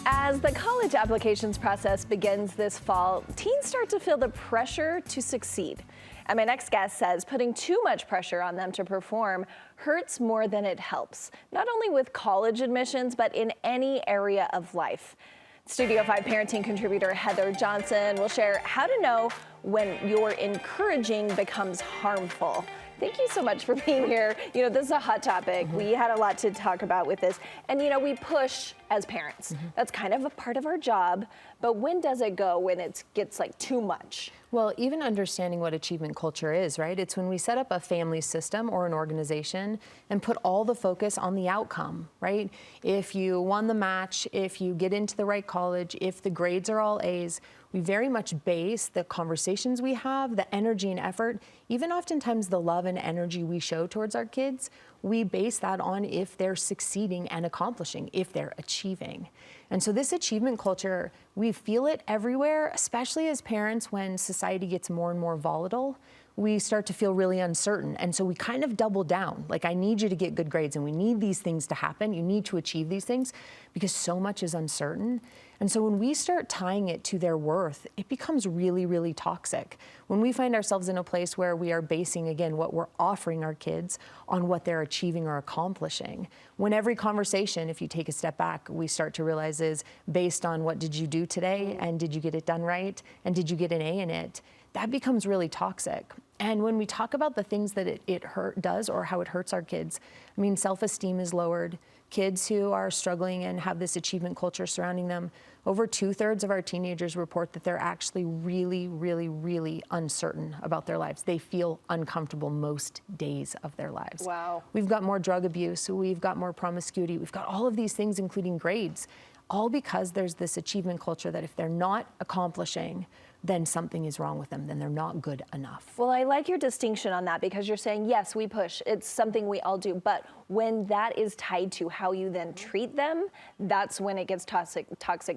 As the college applications process begins this fall, teens start to feel the pressure to succeed. And my next guest says putting too much pressure on them to perform hurts more than it helps, not only with college admissions, but in any area of life. Studio 5 parenting contributor Heather Johnson will share how to know when your encouraging becomes harmful. Thank you so much for being here. You know, this is a hot topic. We had a lot to talk about with this. And, you know, we push as parents. That's kind of a part of our job. But when does it go when it gets like too much? Well, even understanding what achievement culture is, right? It's when we set up a family system or an organization and put all the focus on the outcome, right? If you won the match, if you get into the right college, if the grades are all A's, we very much base the conversations we have, the energy and effort, even oftentimes the love and energy we show towards our kids, we base that on if they're succeeding and accomplishing, if they're achieving. And so this achievement culture, we feel it everywhere, especially as parents when society gets more and more volatile. We start to feel really uncertain. And so we kind of double down. Like, I need you to get good grades and we need these things to happen. You need to achieve these things because so much is uncertain. And so when we start tying it to their worth, it becomes really, really toxic. When we find ourselves in a place where we are basing, again, what we're offering our kids on what they're achieving or accomplishing, when every conversation, if you take a step back, we start to realize is based on what did you do today and did you get it done right and did you get an A in it, that becomes really toxic. And when we talk about the things that it does or how it hurts our kids, I mean, self-esteem is lowered. Kids who are struggling and have this achievement culture surrounding them, over 2/3 of our teenagers report that they're actually really, really, really uncertain about their lives. They feel uncomfortable most days of their lives. Wow. We've got more drug abuse, we've got more promiscuity, we've got all of these things, including grades, all because there's this achievement culture that if they're not accomplishing, then something is wrong with them, then they're not good enough. Well, I like your distinction on that because you're saying, yes, we push. It's something we all do. But when that is tied to how you then treat them, that's when it gets toxic.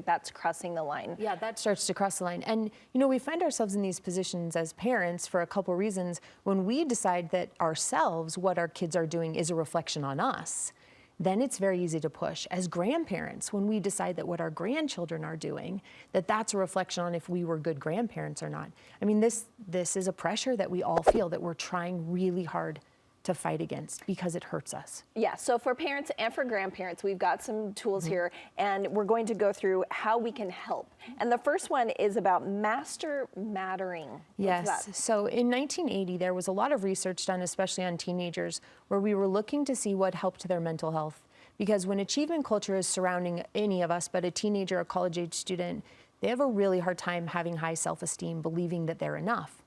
That's crossing the line. Yeah, that starts to cross the line. And, you know, we find ourselves in these positions as parents for a couple reasons. When we decide that ourselves, what our kids are doing is a reflection on us, then it's very easy to push. As grandparents, when we decide that what our grandchildren are doing, that's a reflection on if we were good grandparents or not. I mean, this is a pressure that we all feel that we're trying really hard to fight against because it hurts us. Yeah, so for parents and for grandparents, we've got some tools here, and we're going to go through how we can help. And the first one is about master mattering. Yes, so in 1980, there was a lot of research done, especially on teenagers, where we were looking to see what helped their mental health. Because when achievement culture is surrounding any of us, but a teenager, a college-age student, they have a really hard time having high self-esteem, believing that they're enough.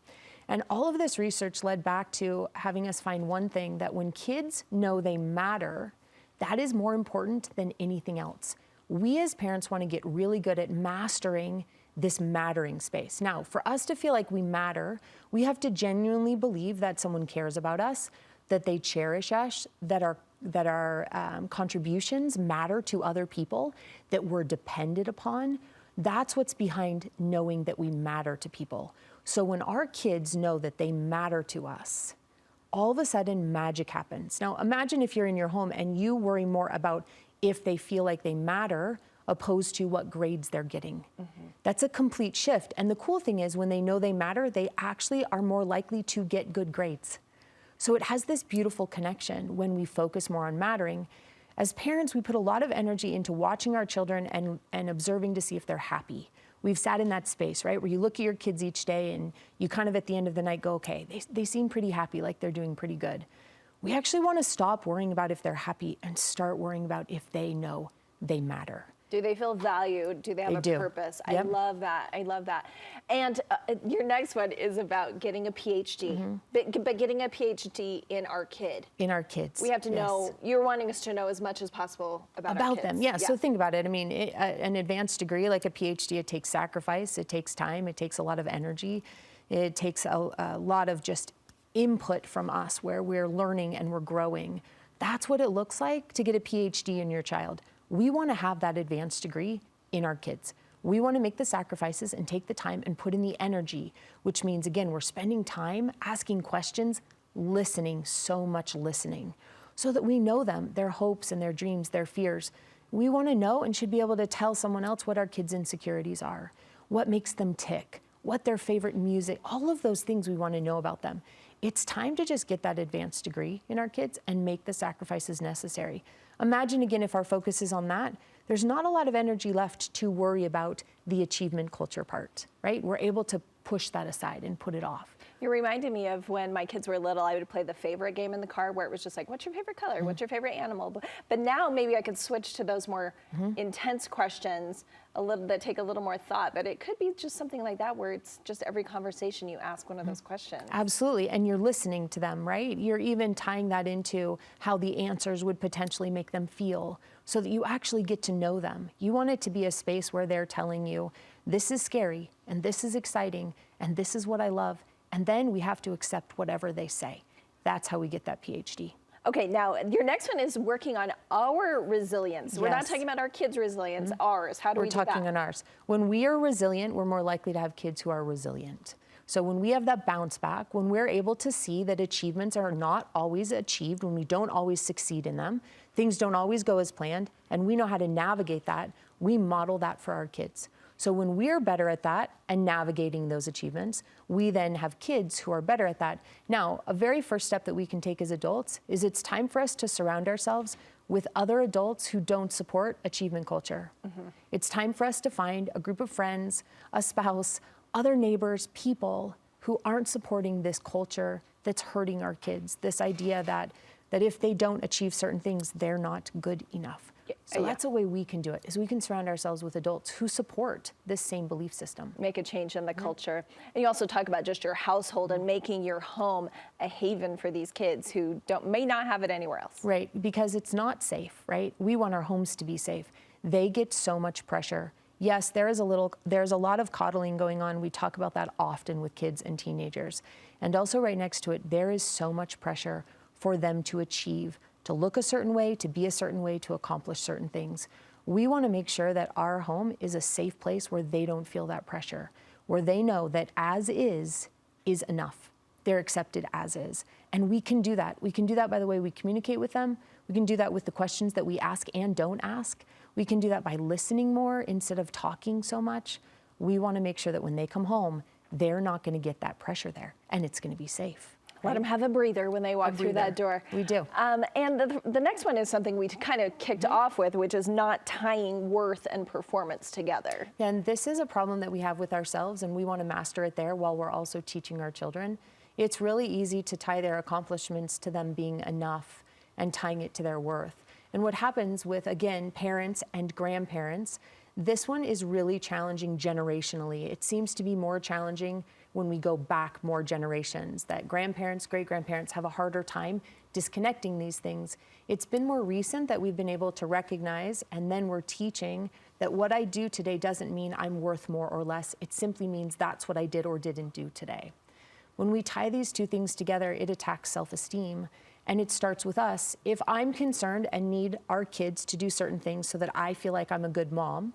And all of this research led back to having us find one thing, that when kids know they matter, that is more important than anything else. We as parents want to get really good at mastering this mattering space. Now, for us to feel like we matter, we have to genuinely believe that someone cares about us, that they cherish us, that our contributions matter to other people, that we're depended upon. That's what's behind knowing that we matter to people. So when our kids know that they matter to us, all of a sudden magic happens. Now imagine if you're in your home and you worry more about if they feel like they matter opposed to what grades they're getting. That's a complete shift. And the cool thing is when they know they matter, they actually are more likely to get good grades. So it has this beautiful connection when we focus more on mattering. As parents, we put a lot of energy into watching our children and observing to see if they're happy. We've sat in that space, right, where you look at your kids each day and you kind of at the end of the night go, okay, they seem pretty happy, like they're doing pretty good. We actually want to stop worrying about if they're happy and start worrying about if they know they matter. Do they feel valued? Do they have a purpose? Yep. I love that. I love that. And your next one is about getting a PhD, but getting a PhD in our kid. In our kids. We have to know, you're wanting us to know as much as possible about our kids. Them. Yeah, so think about it. I mean, an advanced degree like a PhD, it takes sacrifice, it takes time, it takes a lot of energy, it takes a lot of just input from us where we're learning and we're growing. That's what it looks like to get a PhD in your child. We want to have that advanced degree in our kids. We want to make the sacrifices and take the time and put in the energy, which means, again, we're spending time asking questions, listening, so much listening, so that we know them, their hopes and their dreams, their fears. We want to know and should be able to tell someone else what our kids' insecurities are, what makes them tick, what their favorite music, all of those things we want to know about them. It's time to just get that advanced degree in our kids and make the sacrifices necessary. Imagine again, if our focus is on that, there's not a lot of energy left to worry about the achievement culture part, right? We're able to push that aside and put it off. You reminded me of when my kids were little, I would play the favorite game in the car where it was just like, what's your favorite color? What's your favorite animal? But now maybe I could switch to those more intense questions that take a little more thought. But it could be just something like that where it's just every conversation you ask one of those questions. Absolutely, and you're listening to them, right? You're even tying that into how the answers would potentially make them feel so that you actually get to know them. You want it to be a space where they're telling you, this is scary, and this is exciting, and this is what I love. And then we have to accept whatever they say. That's how we get that PhD. Okay, now your next one is working on our resilience. We're not Yes. talking about our kids' resilience, ours. How do we do that? We're talking on ours. When we are resilient, we're more likely to have kids who are resilient. So when we have that bounce back, when we're able to see that achievements are not always achieved, when we don't always succeed in them, things don't always go as planned, and we know how to navigate that, we model that for our kids. So when we're better at that and navigating those achievements, we then have kids who are better at that. Now, a very first step that we can take as adults is it's time for us to surround ourselves with other adults who don't support achievement culture. It's time for us to find a group of friends, a spouse, other neighbors, people who aren't supporting this culture that's hurting our kids, this idea that if they don't achieve certain things, they're not good enough. So that's a way we can do it, is we can surround ourselves with adults who support this same belief system. Make a change in the culture. And you also talk about just your household and making your home a haven for these kids who may not have it anywhere else. Right, because it's not safe, right? We want our homes to be safe. They get so much pressure. Yes, there's a lot of coddling going on. We talk about that often with kids and teenagers. And also right next to it, there is so much pressure for them to achieve, to look a certain way, to be a certain way, to accomplish certain things. We want to make sure that our home is a safe place where they don't feel that pressure, where they know that as is enough. They're accepted as is. And we can do that. We can do that by the way we communicate with them. We can do that with the questions that we ask and don't ask. We can do that by listening more instead of talking so much. We want to make sure that when they come home, they're not going to get that pressure there, and it's going to be safe. Let them have a breather when they walk through that door. We do. And the next one is something we kind of kicked off with, which is not tying worth and performance together. And this is a problem that we have with ourselves, and we want to master it there while we're also teaching our children. It's really easy to tie their accomplishments to them being enough and tying it to their worth. And what happens with, again, parents and grandparents, this one is really challenging generationally. It seems to be more challenging when we go back more generations, that grandparents, great-grandparents have a harder time disconnecting these things. It's been more recent that we've been able to recognize, and then we're teaching that what I do today doesn't mean I'm worth more or less. It simply means that's what I did or didn't do today. When we tie these two things together, it attacks self-esteem, and it starts with us. If I'm concerned and need our kids to do certain things so that I feel like I'm a good mom,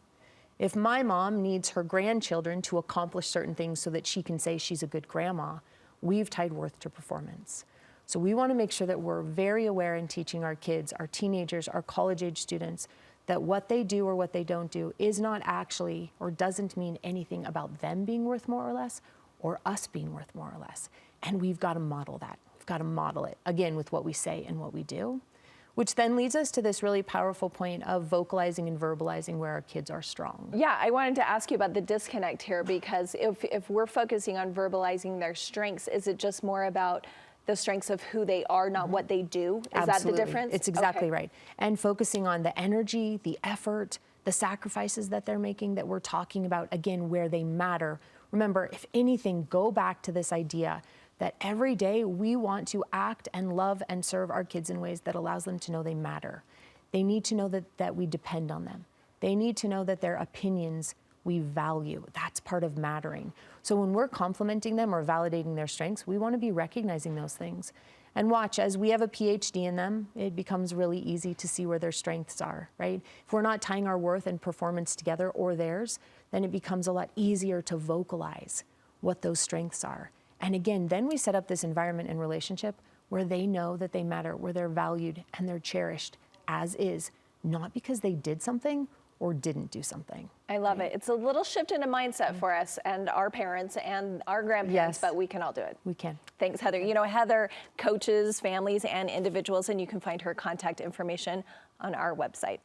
if my mom needs her grandchildren to accomplish certain things so that she can say she's a good grandma, we've tied worth to performance. So we want to make sure that we're very aware in teaching our kids, our teenagers, our college-age students, that what they do or what they don't do is not actually or doesn't mean anything about them being worth more or less or us being worth more or less. And we've got to model that. We've got to model it, again, with what we say and what we do. Which then leads us to this really powerful point of vocalizing and verbalizing where our kids are strong. Yeah, I wanted to ask you about the disconnect here, because if we're focusing on verbalizing their strengths, is it just more about the strengths of who they are, not what they do? Is Absolutely. that the difference? It's exactly right. And focusing on the energy, the effort, the sacrifices that they're making, that we're talking about, again, where they matter. Remember, if anything, go back to this idea that every day we want to act and love and serve our kids in ways that allows them to know they matter. They need to know that we depend on them. They need to know that their opinions we value. That's part of mattering. So when we're complimenting them or validating their strengths, we want to be recognizing those things. And watch, as we have a PhD in them, it becomes really easy to see where their strengths are, right? If we're not tying our worth and performance together or theirs, then it becomes a lot easier to vocalize what those strengths are. And again, then we set up this environment and relationship where they know that they matter, where they're valued and they're cherished as is, not because they did something or didn't do something. I love it. It's a little shift in a mindset for us and our parents and our grandparents, Yes. but we can all do it. We can. Thanks, Heather. You know, Heather coaches families and individuals, and you can find her contact information on our website.